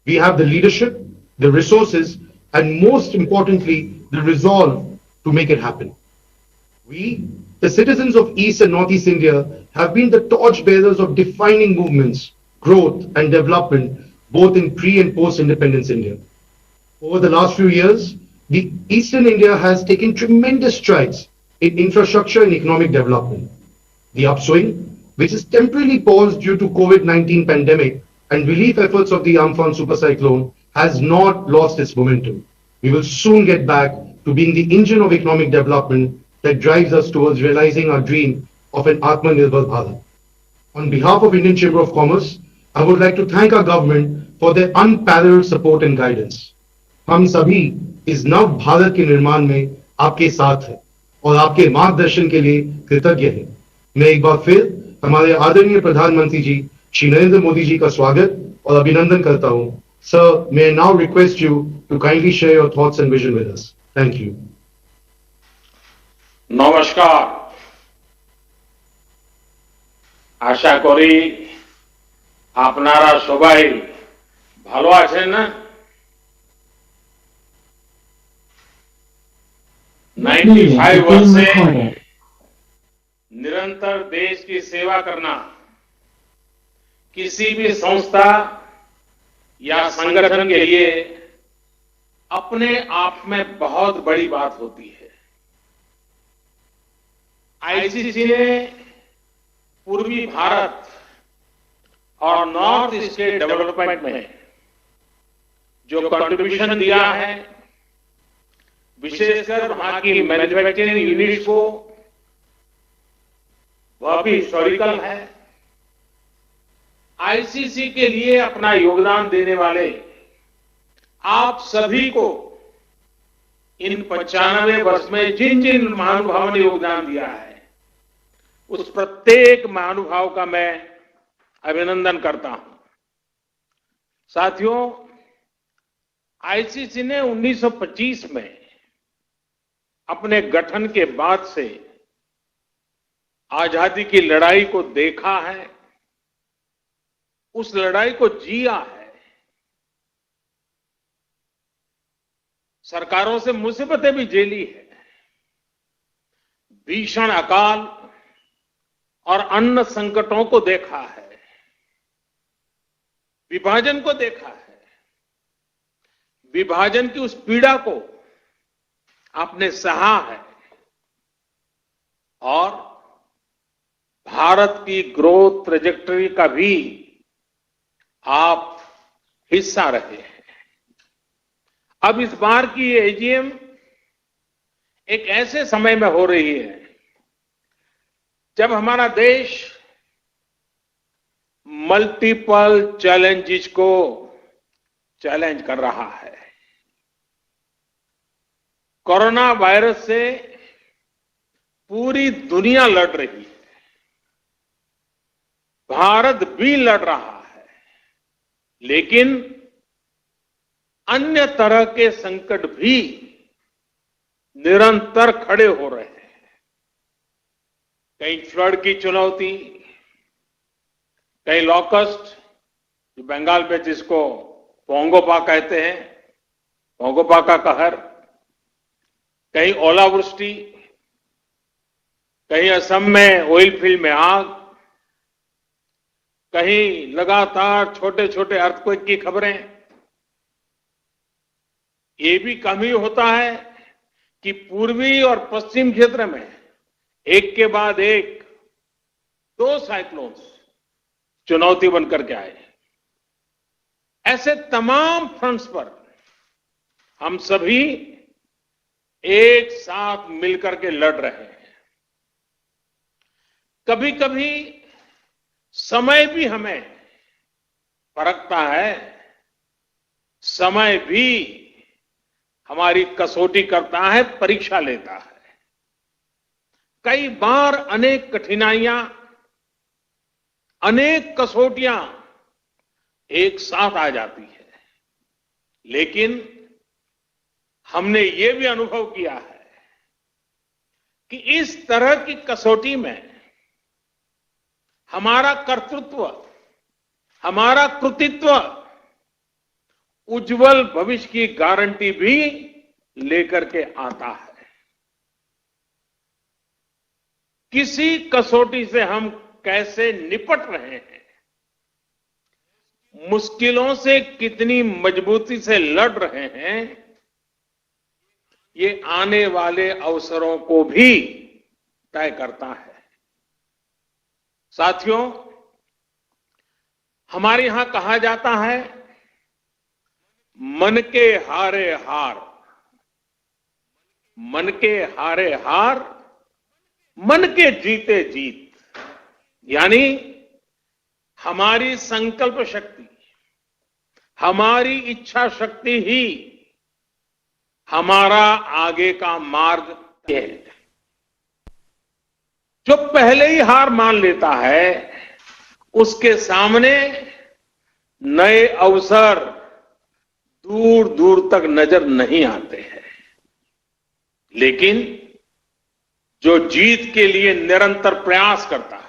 We have the leadership, the resources, and most importantly, the resolve to make it happen. We, the citizens of East and Northeast India, have been the torchbearers of defining movements, growth, and development both in pre and post independence India. Over the last few years, the Eastern India has taken tremendous strides in infrastructure and economic development. The upswing, which is temporarily paused due to COVID-19 pandemic and relief efforts of the Amphan super cyclone, has not lost its momentum. We will soon get back to being the engine of economic development that drives us towards realizing our dream of an Atmanirbhar Bharat. On behalf of Indian Chamber of Commerce, I would like to thank our government for their unparalleled support and guidance. हम सभी इस नव भारत के निर्माण में आपके साथ हैं और आपके मार्गदर्शन के लिए कृतज्ञ हैं। मैं एक बार फिर हमारे आदरणीय प्रधानमंत्री जी श्री नरेंद्र मोदी जी का स्वागत और अभिनंदन करता हूं। Sir, may I now request you to kindly share your thoughts and vision with us. Thank you. নমস্কার। আশা করি আপনারা সবাই ভালো আছেন না? 95 वर्ष से निरंतर देश की सेवा करना किसी भी संस्था या संगठन के लिए अपने आप में बहुत बड़ी बात होती है। आईसीसी ने पूर्वी भारत और नॉर्थ ईस्ट के डेवलपमेंट में जो कंट्रीब्यूशन दिया है, विशेषकर वहां की मैन्युफैक्चरिंग यूनिट्स को, वह भी हिस्टोरिकल है। आईसीसी के लिए अपना योगदान देने वाले आप सभी को इन 95 वर्ष में जिन जिन महानुभावों ने योगदान दिया है, उस प्रत्येक महानुभाव का मैं अभिनंदन करता हूं। साथियों, आईसीसी ने 1925 में अपने गठन के बाद से आजादी की लड़ाई को देखा है, उस लड़ाई को जिया है। सरकारों से मुसीबतें भी झेली है, भीषण अकाल और अन्न संकटों को देखा है, विभाजन को देखा है। विभाजन की उस पीड़ा को आपने सहा है और भारत की ग्रोथ ट्रेजेक्टरी का भी आप हिस्सा रहे हैं। अब इस बार की एजीएम एक ऐसे समय में हो रही है जब हमारा देश मल्टीपल चैलेंजेस को चैलेंज कर रहा है। कोरोना वायरस से पूरी दुनिया लड़ रही है, भारत भी लड़ रहा है, लेकिन अन्य तरह के संकट भी निरंतर खड़े हो रहे हैं। कहीं फ्लड की चुनौती, कहीं लॉकस्ट, जो बंगाल में जिसको पोंगोपा कहते हैं, पोंगोपा का कहर, कहीं ओलावृष्टि, कहीं असम में ऑयल फील्ड में आग, कहीं लगातार छोटे छोटे अर्थक्वेक की खबरें। ये भी कम ही होता है कि पूर्वी और पश्चिम क्षेत्र में एक के बाद एक 2 साइक्लोन्स चुनौती बनकर के आए। ऐसे तमाम फ्रंट्स पर हम सभी एक साथ मिलकर के लड़ रहे हैं। कभी कभी समय भी हमें परखता है, समय भी हमारी कसौटी करता है, परीक्षा लेता है। कई बार अनेक कठिनाइयां, अनेक कसौटियां एक साथ आ जाती है, लेकिन हमने ये भी अनुभव किया है कि इस तरह की कसौटी में हमारा कर्तृत्व, हमारा कृतित्व उज्जवल भविष्य की गारंटी भी लेकर के आता है। किसी कसौटी से हम कैसे निपट रहे हैं, मुश्किलों से कितनी मजबूती से लड़ रहे हैं, ये आने वाले अवसरों को भी तय करता है। साथियों, हमारे यहां कहा जाता है, मन के हारे हार, मन के हारे हार, मन के जीते जीत। यानी हमारी संकल्प शक्ति, हमारी इच्छा शक्ति ही हमारा आगे का मार्ग है। जो पहले ही हार मान लेता है, उसके सामने नए अवसर दूर दूर तक नजर नहीं आते हैं। लेकिन जो जीत के लिए निरंतर प्रयास करता है,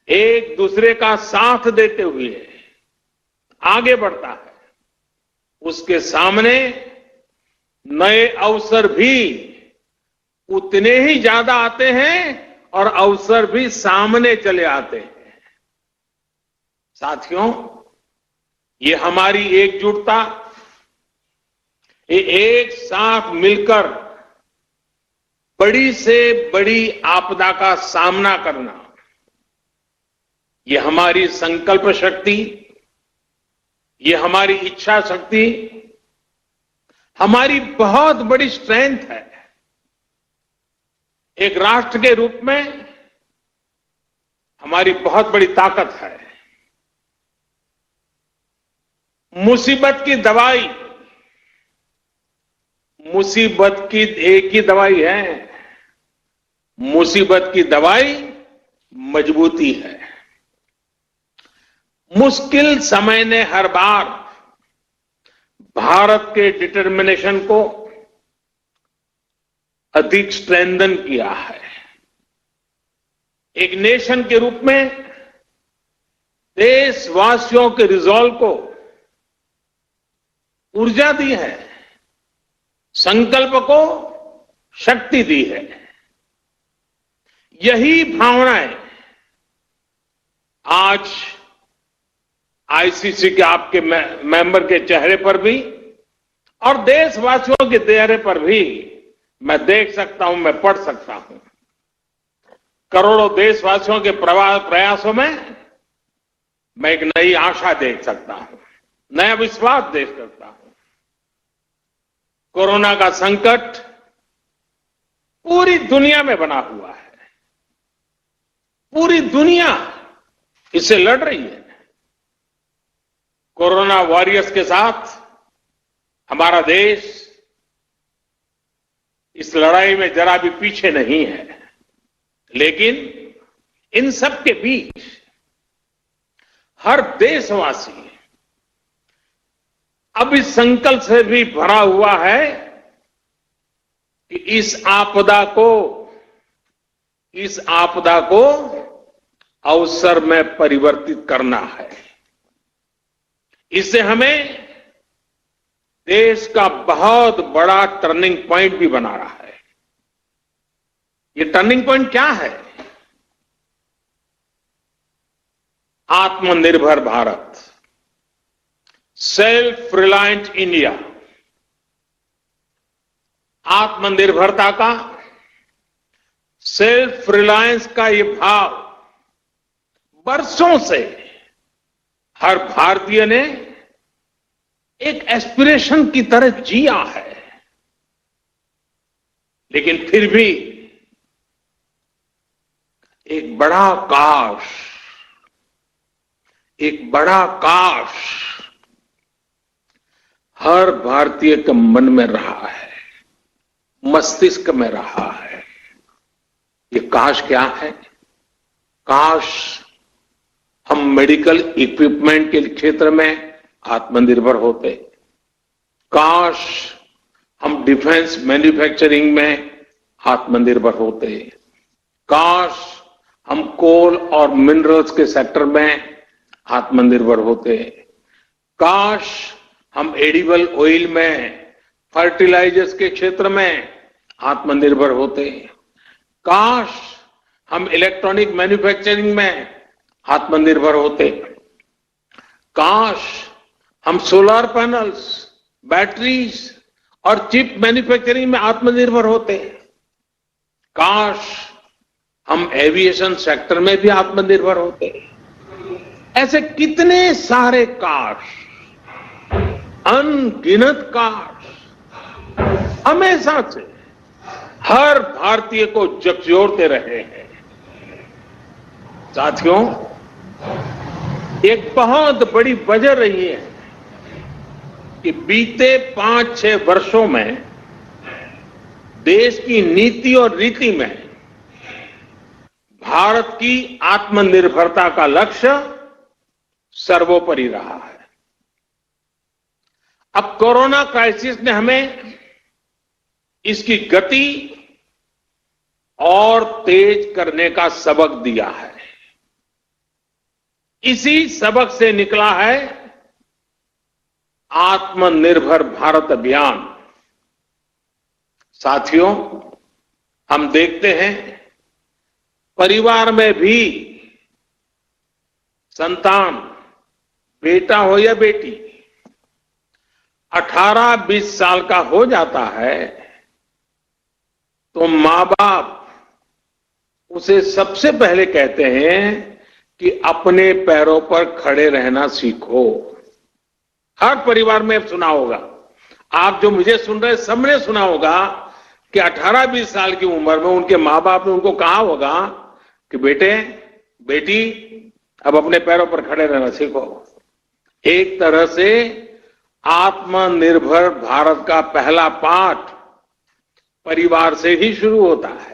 एक दूसरे का साथ देते हुए आगे बढ़ता है, उसके सामने नए अवसर भी उतने ही ज्यादा आते हैं और अवसर भी सामने चले आते हैं। साथियों, ये हमारी एकजुटता, ये एक साथ मिलकर बड़ी से बड़ी आपदा का सामना करना, ये हमारी संकल्प शक्ति, ये हमारी इच्छा शक्ति, हमारी बहुत बड़ी स्ट्रेंथ है। एक राष्ट्र के रूप में हमारी बहुत बड़ी ताकत है। मुसीबत की दवाई, मुसीबत की एक ही दवाई है, मुसीबत की दवाई मजबूती है। मुश्किल समय ने हर बार भारत के डिटर्मिनेशन को अधिक स्ट्रेंथन किया है। एक नेशन के रूप में देशवासियों के रिजॉल्व को ऊर्जा दी है, संकल्प को शक्ति दी है। यही भावनाएं आज आईसीसी के आपके मेंबर के चेहरे पर भी और देशवासियों के चेहरे पर भी मैं देख सकता हूं, मैं पढ़ सकता हूं। करोड़ों देशवासियों के प्रयासों में मैं एक नई आशा देख सकता हूं, नया विश्वास देख सकता हूं। कोरोना का संकट पूरी दुनिया में बना हुआ है, पूरी दुनिया इससे लड़ रही है। कोरोना वॉरियर्स के साथ हमारा देश इस लड़ाई में जरा भी पीछे नहीं है। लेकिन इन सब के बीच हर देशवासी अब इस संकल्प से भी भरा हुआ है कि इस आपदा को अवसर में परिवर्तित करना है। इससे हमें देश का बहुत बड़ा टर्निंग पॉइंट भी बना रहा है। ये टर्निंग पॉइंट क्या है? आत्मनिर्भर भारत, सेल्फ रिलायंट इंडिया। आत्मनिर्भरता का, सेल्फ रिलायंस का ये भाव बरसों से हर भारतीय ने एक एस्पिरेशन की तरह जिया है। लेकिन फिर भी एक बड़ा काश हर भारतीय के मन में रहा है, मस्तिष्क में रहा है। ये काश क्या है? काश हम मेडिकल इक्विपमेंट के क्षेत्र में आत्मनिर्भर होते, काश हम डिफेंस मैन्युफैक्चरिंग में आत्मनिर्भर होते, काश हम कोल और मिनरल्स के सेक्टर में आत्मनिर्भर होते, काश हम एडिबल ऑयल में, फर्टिलाइजर्स के क्षेत्र में आत्मनिर्भर होते। काश हम इलेक्ट्रॉनिक मैन्युफैक्चरिंग में आत्मनिर्भर होते। काश हम सोलर पैनल्स, बैटरीज और चिप मैन्युफैक्चरिंग में आत्मनिर्भर होते। काश हम एविएशन सेक्टर में भी आत्मनिर्भर होते। ऐसे कितने सारे काश, अनगिनत काश हमेशा से हर भारतीय को झकझोरते रहे हैं। साथियों, एक बहुत बड़ी वजह रही है कि बीते 5-6 वर्षों में देश की नीति और रीति में भारत की आत्मनिर्भरता का लक्ष्य सर्वोपरि रहा है। अब कोरोना क्राइसिस ने हमें इसकी गति और तेज करने का सबक दिया है। इसी सबक से निकला है आत्मनिर्भर भारत अभियान। साथियों, हम देखते हैं परिवार में भी संतान, बेटा हो या बेटी, 18-20 साल का हो जाता है तो मां बाप उसे सबसे पहले कहते हैं कि अपने पैरों पर खड़े रहना सीखो। हर परिवार में सुना होगा, आप जो मुझे सुन रहे सबने सुना होगा कि 18-20 साल की उम्र में उनके मां बाप ने उनको कहा होगा कि बेटे, बेटी, अब अपने पैरों पर खड़े रहना सीखो। एक तरह से आत्मनिर्भर भारत का पहला पाठ परिवार से ही शुरू होता है।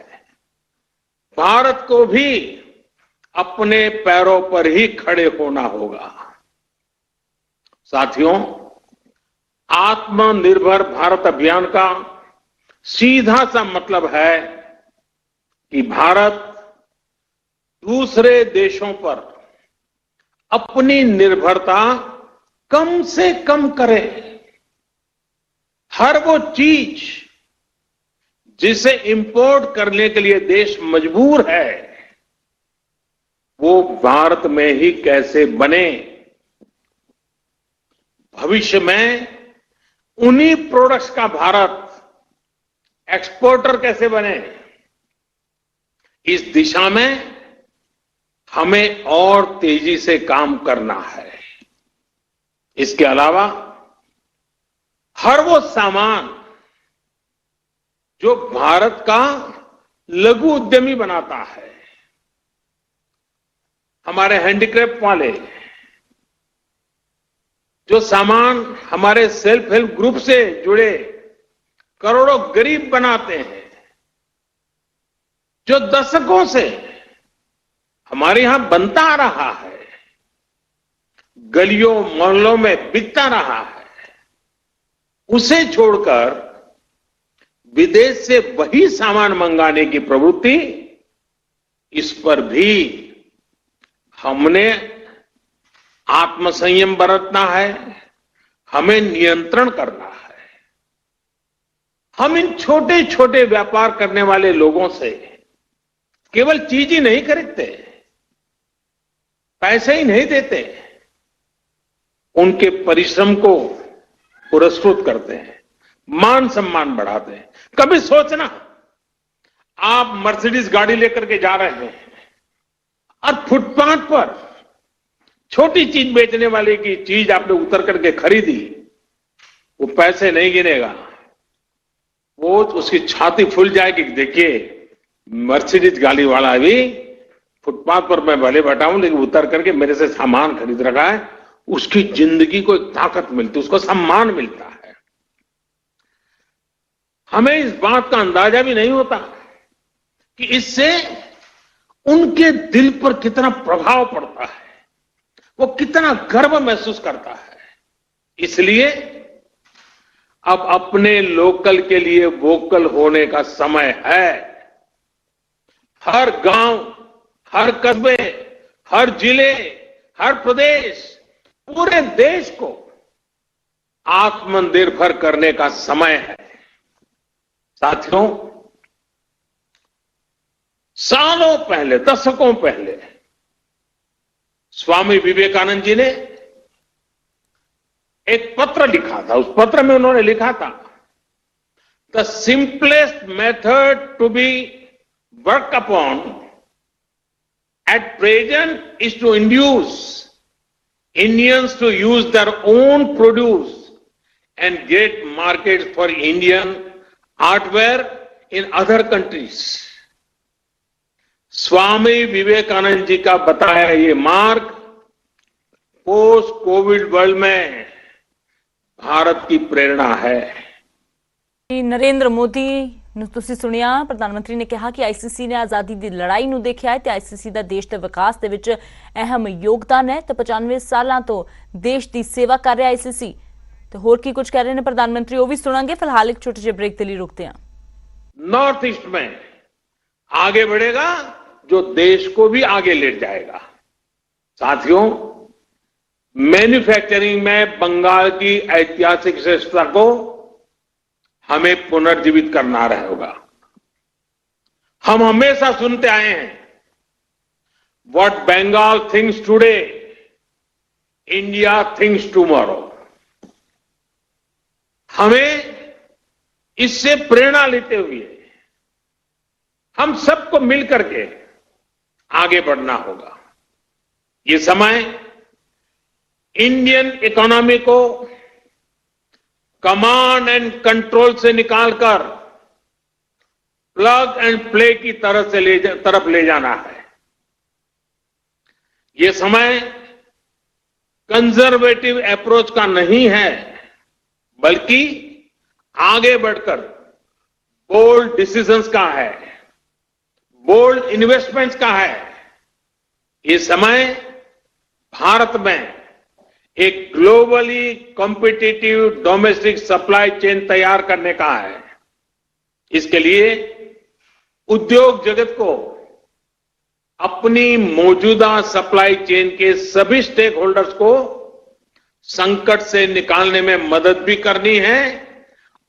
भारत को भी अपने पैरों पर ही खड़े होना होगा। साथियों, आत्मनिर्भर भारत अभियान का सीधा सा मतलब है कि भारत दूसरे देशों पर अपनी निर्भरता कम से कम करे। हर वो चीज जिसे इंपोर्ट करने के लिए देश मजबूर है, वो भारत में ही कैसे बने। भविष्य में उन्हीं प्रोडक्ट्स का भारत एक्सपोर्टर कैसे बने, इस दिशा में हमें और तेजी से काम करना है। इसके अलावा हर वो सामान जो भारत का लघु उद्यमी बनाता है, हमारे हैंडीक्राफ्ट वाले जो सामान हमारे सेल्फ हेल्प ग्रुप से जुड़े करोड़ों गरीब बनाते हैं, जो दशकों से हमारे यहां बनता आ रहा है, गलियों मोहल्लों में बिकता रहा है, उसे छोड़कर विदेश से वही सामान मंगाने की प्रवृत्ति, इस पर भी हमने आत्मसंयम बरतना है, हमें नियंत्रण करना है। हम इन छोटे छोटे व्यापार करने वाले लोगों से केवल चीज ही नहीं खरीदते, पैसे ही नहीं देते, उनके परिश्रम को पुरस्कृत करते हैं, मान सम्मान बढ़ाते हैं। कभी सोचना, आप मर्सिडीज गाड़ी लेकर के जा रहे हैं और फुटपाथ पर छोटी चीज बेचने वाले की चीज आपने उतर करके खरीदी, वो पैसे नहीं गिनेगा, वो उसकी छाती फूल जाएगी। देखिए, मर्सिडीज गाड़ी वाला भी फुटपाथ पर मैं भले बैठा हूं, लेकिन उतर करके मेरे से सामान खरीद रखा है, उसकी जिंदगी को एक ताकत मिलती, उसको सम्मान मिलता है। हमें इस बात का अंदाजा भी नहीं होता कि इससे उनके दिल पर कितना प्रभाव पड़ता है, वो कितना गर्व महसूस करता है। इसलिए अब अपने लोकल के लिए वोकल होने का समय है। हर गांव, हर कस्बे, हर जिले, हर प्रदेश, पूरे देश को आत्मनिर्भर करने का समय है। साथियों, सालों पहले, दशकों पहले स्वामी विवेकानंद जी ने एक पत्र लिखा था। उस पत्र में उन्होंने लिखा था, the simplest method to be work upon at present is to induce Indians to use their own produce and get markets for Indian artware in other countries. Swami Vivekananda ji का बताया ये मार्ग पोस्ट कोविड वर्ल्ड में भारत की प्रेरणा है। ਨਰਿੰਦਰ ਮੋਦੀ ਨੂੰ ਤੁਸੀਂ ਸੁਣਿਆ, ਪ੍ਰਧਾਨ ਮੰਤਰੀ ਨੇ ਕਿਹਾ ਕਿ ਆਈਸੀਸੀ ਨੇ ਆਜ਼ਾਦੀ ਦੀ ਲੜਾਈ ਨੂੰ ਦੇਖਿਆ ਹੈ ਤੇ ਆਈਸੀਸੀ ਦਾ ਦੇਸ਼ ਦੇ ਵਿਕਾਸ ਦੇ ਵਿੱਚ ਅਹਿਮ ਯੋਗਦਾਨ ਹੈ ਤੇ 95 ਸਾਲਾਂ ਤੋਂ ਦੇਸ਼ ਦੀ ਸੇਵਾ ਕਰ ਰਿਹਾ ਆਈਸੀਸੀ। ਤੇ ਹੋਰ ਕੀ ਕੁਝ ਕਹਿ ਰਹੇ ਨੇ ਪ੍ਰਧਾਨ ਮੰਤਰੀ ਉਹ ਵੀ ਸੁਣਾਂਗੇ। ਫਿਲਹਾਲ ਇੱਕ ਛੋਟੇ ਜਿਹੇ ਬ੍ਰੇਕ ਦੇ ਲਈ ਰੁਕते हैं। नॉर्थ ईस्ट में आगे बढ़ेगा जो देश को भी आगे ले जाएगा। साथियों, मैन्युफैक्चरिंग में बंगाल की ऐतिहासिक श्रेष्ठता को हमें पुनर्जीवित करना रहेगा। हम हमेशा सुनते आए हैं, what Bengal thinks today India thinks tomorrow. हमें इससे प्रेरणा लेते हुए हम सबको मिलकर के आगे बढ़ना होगा। ये समय इंडियन इकोनॉमी को कमांड एंड कंट्रोल से निकालकर प्लग एंड प्ले की तरफ ले जाना है। ये समय कंजर्वेटिव अप्रोच का नहीं है, बल्कि आगे बढ़कर बोल्ड डिसीजंस का है, बोल्ड इन्वेस्टमेंट्स का है। ये समय भारत में एक globally competitive domestic supply chain तैयार करने का है। इसके लिए उद्योग जगत को अपनी मौजूदा सप्लाई चेन के सभी स्टेक होल्डर्स को संकट से निकालने में मदद भी करनी है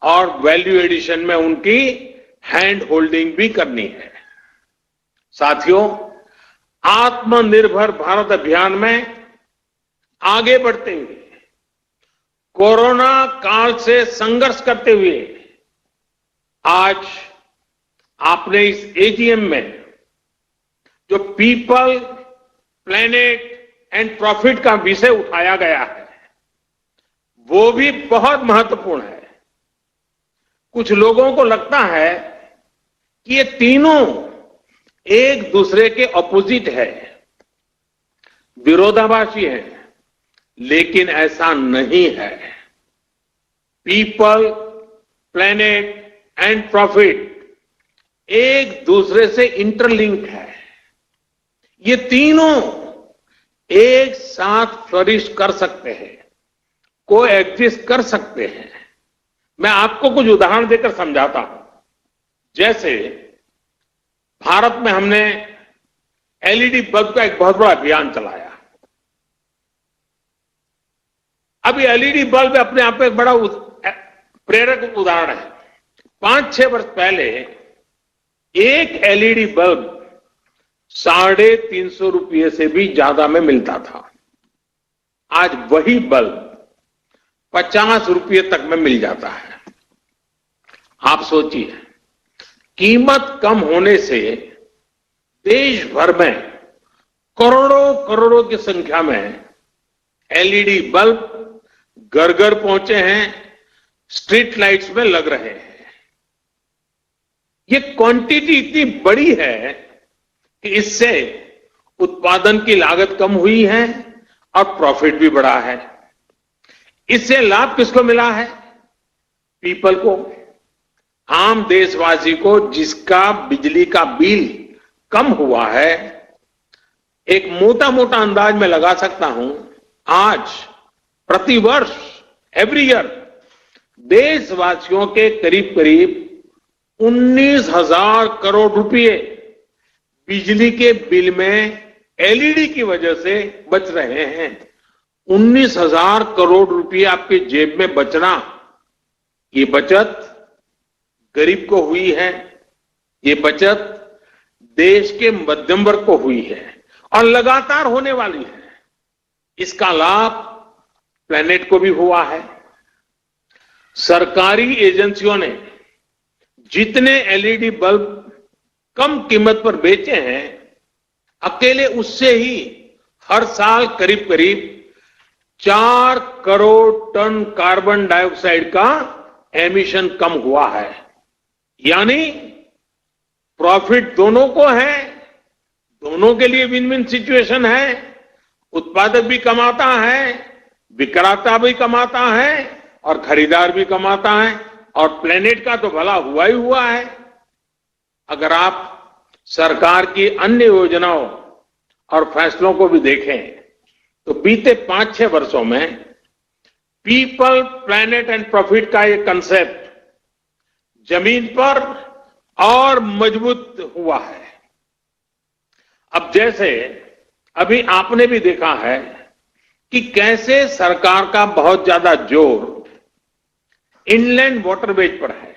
और वैल्यू एडिशन में उनकी हैंड होल्डिंग भी करनी है। साथियों, आत्मनिर्भर भारत अभियान में आगे बढ़ते हुए, कोरोना काल से संघर्ष करते हुए, आज आपने इस एजीएम में जो पीपल, प्लेनेट एंड प्रॉफिट का विषय उठाया गया है, वो भी बहुत महत्वपूर्ण है। कुछ लोगों को लगता है कि ये तीनों एक दूसरे के ऑपोजिट है, विरोधाभासी है, लेकिन ऐसा नहीं है। पीपल, प्लेनेट एंड प्रॉफिट एक दूसरे से इंटरलिंक्ड है। ये तीनों एक साथ फ्लरिश कर सकते हैं, को एग्जिस्ट कर सकते हैं। मैं आपको कुछ उदाहरण देकर समझाता हूं। जैसे भारत में हमने एलईडी बल्ब का एक बहुत बड़ा अभियान चलाया। अब ये एलईडी बल्ब अपने आप में एक बड़ा प्रेरक उदाहरण है। 5-6 वर्ष पहले एक एलईडी बल्ब 350 रुपये से भी ज्यादा में मिलता था। आज वही बल्ब 50 रुपये तक में मिल जाता है। आप सोचिए, कीमत कम होने से देश भर में करोड़ों करोड़ों की संख्या में एलईडी बल्ब घर घर पहुंचे हैं, स्ट्रीट लाइट्स में लग रहे हैं। ये क्वांटिटी इतनी बड़ी है कि इससे उत्पादन की लागत कम हुई है और प्रॉफिट भी बढ़ा है। इससे लाभ किसको मिला है? पीपल को, आम देशवासी को, जिसका बिजली का बिल कम हुआ है। एक मोटा मोटा अंदाज में लगा सकता हूं, आज प्रतिवर्ष एवरी ईयर देशवासियों के करीब करीब 19,000 करोड़ रुपए बिजली के बिल में एलईडी की वजह से बच रहे हैं। 19,000 करोड़ रुपए आपके जेब में बचना, ये बचत गरीब को हुई है, ये बचत देश के मध्यम वर्ग को हुई है और लगातार होने वाली है। इसका लाभ प्लैनेट को भी हुआ है। सरकारी एजेंसियों ने जितने एलईडी बल्ब कम कीमत पर बेचे हैं, अकेले उससे ही हर साल करीब करीब 4 करोड़ टन कार्बन डाइऑक्साइड का एमिशन कम हुआ है। यानी प्रॉफिट दोनों को है, दोनों के लिए विन विन सिचुएशन है। उत्पादक भी कमाता है, विक्रेता भी कमाता है और खरीदार भी कमाता है और प्लेनेट का तो भला हुआ ही हुआ है। अगर आप सरकार की अन्य योजनाओं और फैसलों को भी देखें तो बीते 5-6 वर्षों में पीपल, प्लेनेट एंड प्रॉफिट का ये कंसेप्ट जमीन पर और मजबूत हुआ है। अब जैसे अभी आपने भी देखा है कि कैसे सरकार का बहुत ज्यादा जोर इनलैंड वाटरवेज पर है।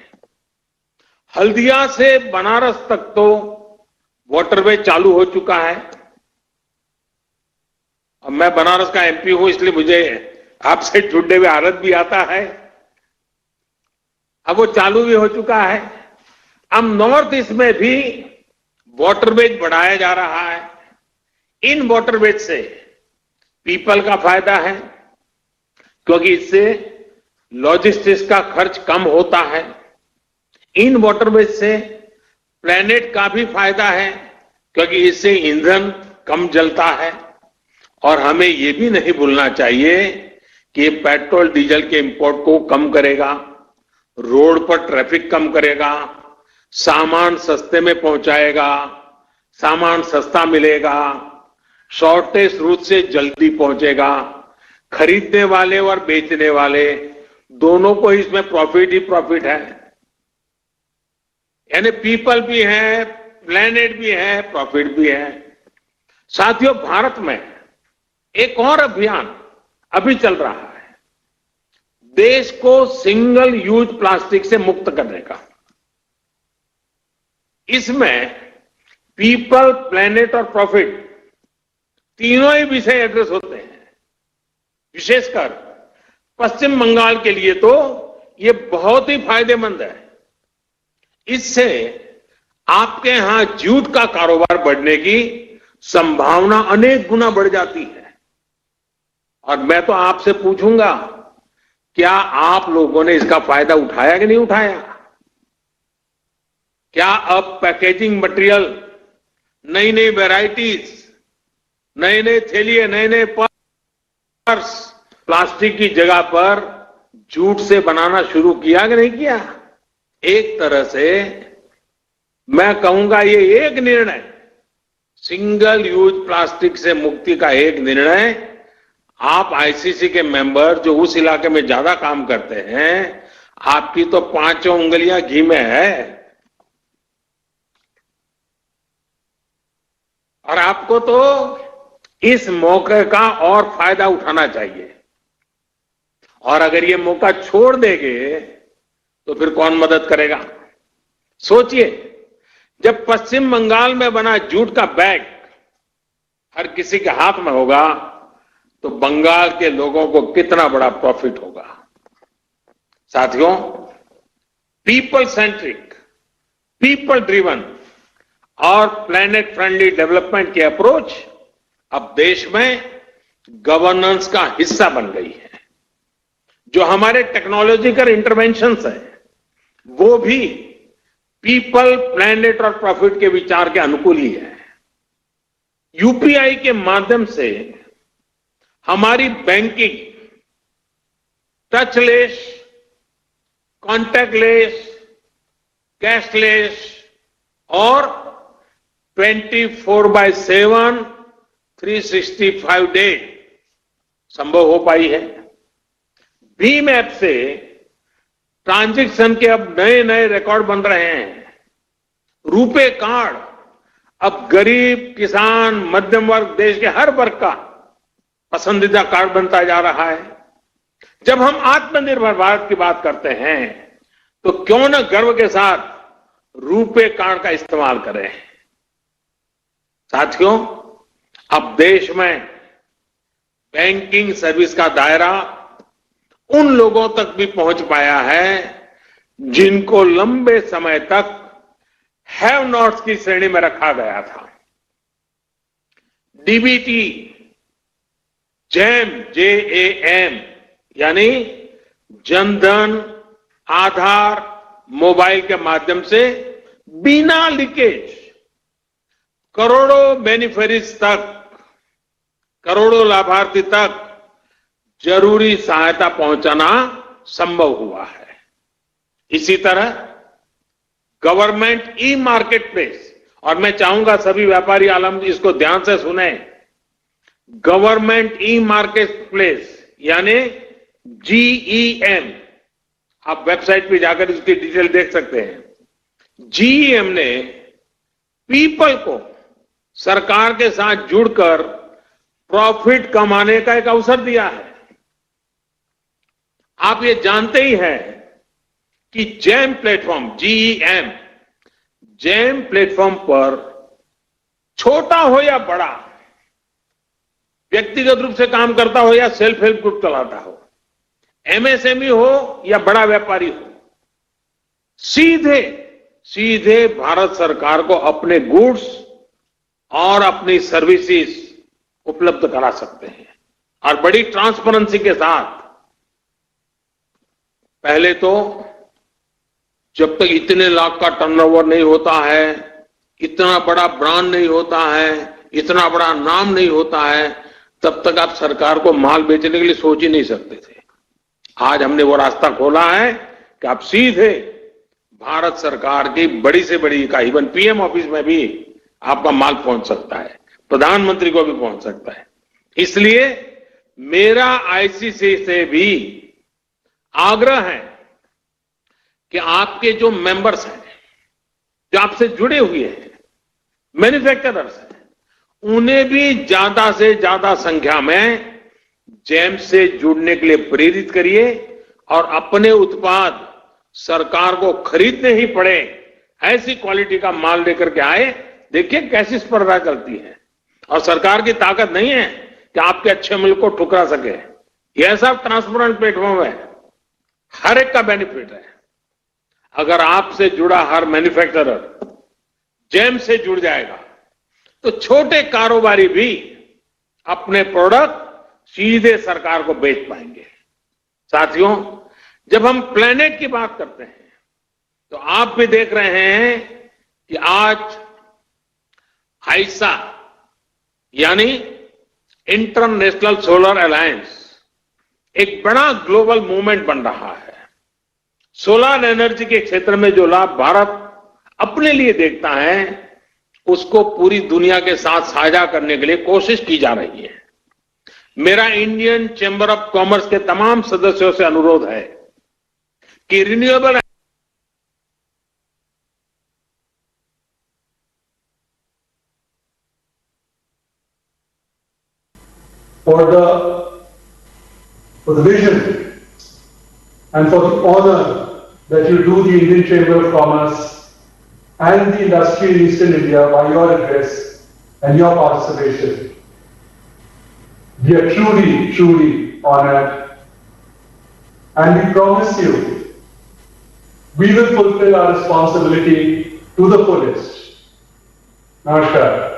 हल्दिया से बनारस तक तो वाटरवेज चालू हो चुका है। अब मैं बनारस का एमपी हूं, इसलिए मुझे आपसे जुड़ने में आनंद भी आता है। अब वो चालू भी हो चुका है। अब नॉर्थ ईस्ट में भी वाटरवेज बढ़ाया जा रहा है। इन वाटरवेज से पीपल का फायदा है क्योंकि इससे लॉजिस्टिक्स का खर्च कम होता है। इन वाटरवेज से प्लैनेट का भी फायदा है क्योंकि इससे ईंधन कम जलता है। और हमें यह भी नहीं भूलना चाहिए कि ये पेट्रोल डीजल के इंपोर्ट को कम करेगा, रोड पर ट्रैफिक कम करेगा, सामान सस्ते में पहुंचाएगा, सामान सस्ता मिलेगा, शॉर्टेज रूट से जल्दी पहुंचेगा। खरीदने वाले और बेचने वाले दोनों को इसमें प्रॉफिट ही प्रॉफिट है। यानी पीपल भी है, प्लैनेट भी है, प्रॉफिट भी है। साथियों, भारत में एक और अभियान अभी चल रहा है, देश को सिंगल यूज प्लास्टिक से मुक्त करने का। इसमें पीपल, प्लैनेट और प्रॉफिट तीनों ही विषय एड्रेस होते हैं। विशेषकर पश्चिम बंगाल के लिए तो ये बहुत ही फायदेमंद है। इससे आपके यहां जूट का कारोबार बढ़ने की संभावना अनेक गुना बढ़ जाती है। और मैं तो आपसे पूछूंगा, क्या आप लोगों ने इसका फायदा उठाया कि नहीं उठाया? क्या अब पैकेजिंग मटेरियल, नई नई वैरायटीज, नए नए थैलिए, नए नए पर्स प्लास्टिक की जगह पर जूट से बनाना शुरू किया कि नहीं किया? एक तरह से मैं कहूंगा ये एक निर्णय, सिंगल यूज प्लास्टिक से मुक्ति का एक निर्णय, आप आईसीसी के मेंबर जो उस इलाके में ज्यादा काम करते हैं, आपकी तो 5 उंगलियां घी में है। और आपको तो इस मौके का और फायदा उठाना चाहिए। और अगर ये मौका छोड़ देंगे तो फिर कौन मदद करेगा? सोचिए, जब पश्चिम बंगाल में बना जूट का बैग हर किसी के हाथ में होगा तो बंगाल के लोगों को कितना बड़ा प्रॉफिट होगा। साथियों, पीपल सेंट्रिक, पीपल ड्रिवन और प्लैनेट फ्रेंडली डेवलपमेंट की अप्रोच अब देश में गवर्नेंस का हिस्सा बन गई है। जो हमारे टेक्नोलॉजिकल इंटरवेंशंस है वो भी पीपल, प्लैनेट और प्रॉफिट के विचार के अनुकूल ही है। यूपीआई के माध्यम से हमारी बैंकिंग टचलेस, कॉन्टैक्टलेस, कैशलेस और 24/7 365 डे संभव हो पाई है। भीम ऐप से ट्रांजैक्शन के अब नए नए रिकॉर्ड बन रहे हैं। रुपे कार्ड अब गरीब, किसान, मध्यम वर्ग, देश के हर वर्ग का पसंदीदा कार्ड बनता जा रहा है। जब हम आत्मनिर्भर भारत की बात करते हैं तो क्यों न गर्व के साथ रुपे कार्ड का इस्तेमाल करें। साथियों, अब देश में बैंकिंग सर्विस का दायरा उन लोगों तक भी पहुंच पाया है जिनको लंबे समय तक हैव नॉट्स की श्रेणी में रखा गया था। डीबीटी, जैम, JAM यानी जनधन, आधार, मोबाइल के माध्यम से बिना लीकेज करोड़ों बेनिफिशरीज तक, करोड़ों लाभार्थी तक जरूरी सहायता पहुंचाना संभव हुआ है। इसी तरह गवर्नमेंट ई मार्केट प्लेस, और मैं चाहूंगा सभी व्यापारी आलम इसको ध्यान से सुने, गवर्नमेंट ई मार्केट प्लेस यानी GEM, आप वेबसाइट पे जाकर इसकी डिटेल देख सकते हैं। GEM ने पीपल को सरकार के साथ जुड़कर प्रॉफिट कमाने का एक अवसर दिया है। आप ये जानते ही हैं कि jam platform, GEM, jam platform पर छोटा हो या बड़ा, व्यक्तिगत रूप से काम करता हो या सेल्फ हेल्प ग्रुप चलाता हो, MSME हो या बड़ा व्यापारी हो, सीधे सीधे भारत सरकार को अपने गुड्स और अपनी सर्विसेज उपलब्ध करा सकते हैं और बड़ी ट्रांसपेरेंसी के साथ। पहले तो जब तक इतने लाख का टर्नओवर नहीं होता है, इतना बड़ा ब्रांड नहीं होता है, इतना बड़ा नाम नहीं होता है, तब तक आप सरकार को माल बेचने के लिए सोच ही नहीं सकते थे। आज हमने वो रास्ता खोला है कि आप सीधे भारत सरकार की बड़ी से बड़ी इकाई, इवन PM ऑफिस में भी आपका माल पहुंच सकता है, प्रधानमंत्री को भी पहुंच सकता है। इसलिए मेरा ICC से भी आग्रह है कि आपके जो मेंबर्स हैं, जो आपसे जुड़े हुए हैं, मैन्युफैक्चरर्स हैं, उन्हें भी ज्यादा से ज्यादा संख्या में जैम से जुड़ने के लिए प्रेरित करिए और अपने उत्पाद सरकार को खरीदने ही पड़े ऐसी क्वालिटी का माल लेकर के आए। देखिए कैसी स्पर्धा चलती है और सरकार की ताकत नहीं है कि आपके अच्छे मुल्क को ठुकरा सके। यह सब ट्रांसपेरेंट प्लेटफॉर्म है, हर एक का बेनिफिट है। अगर आपसे जुड़ा हर मैन्युफैक्चरर जैम से जुड़ जाएगा तो छोटे कारोबारी भी अपने प्रोडक्ट सीधे सरकार को बेच पाएंगे। साथियों, जब हम प्लेनेट की बात करते हैं तो आप भी देख रहे हैं कि आज आईसा यानी इंटरनेशनल सोलर अलायंस एक बड़ा ग्लोबल मूवमेंट बन रहा है। सोलर एनर्जी के क्षेत्र में जो लाभ भारत अपने लिए देखता है उसको पूरी दुनिया के साथ साझा करने के लिए कोशिश की जा रही है। मेरा इंडियन चैम्बर ऑफ कॉमर्स के तमाम सदस्यों से अनुरोध है कि renewable for the vision and for the honor that you do the Indian Chamber of Commerce and the industry in Eastern India by your address and your participation. We are truly, truly honored, and we promise you we will fulfill our responsibility to the fullest. Namaskar.